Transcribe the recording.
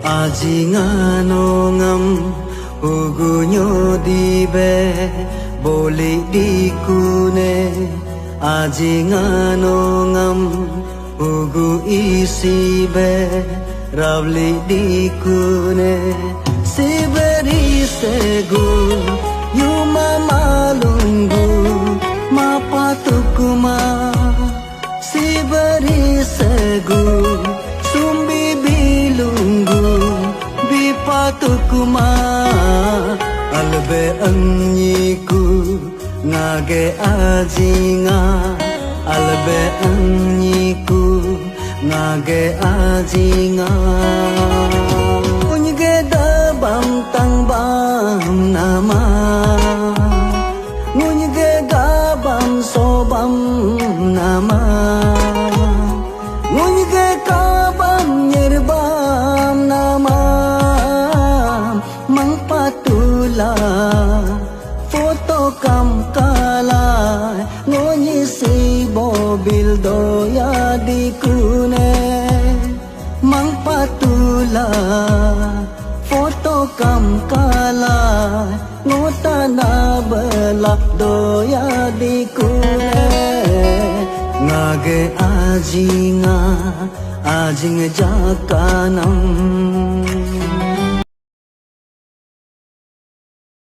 Ajinganongam ugunyo dibe boli dikune Ajinganongam ugu isibe rabli dikune Siberi segu yuma malungu mapatukuma Siberi segu sumbi bilunggu bipatukuma albe anyiku ngage ajinga albe anyiku ngage ajinga unyge dabam tang bam nama ngunyge gabam sobam nama ngunyge kabam nyerbam nama mang patula foto kam kala ngonyi si bobil doya dikune mang patula foto kam kala ngotana belak doya dikune ngage ajinga ajing jakanam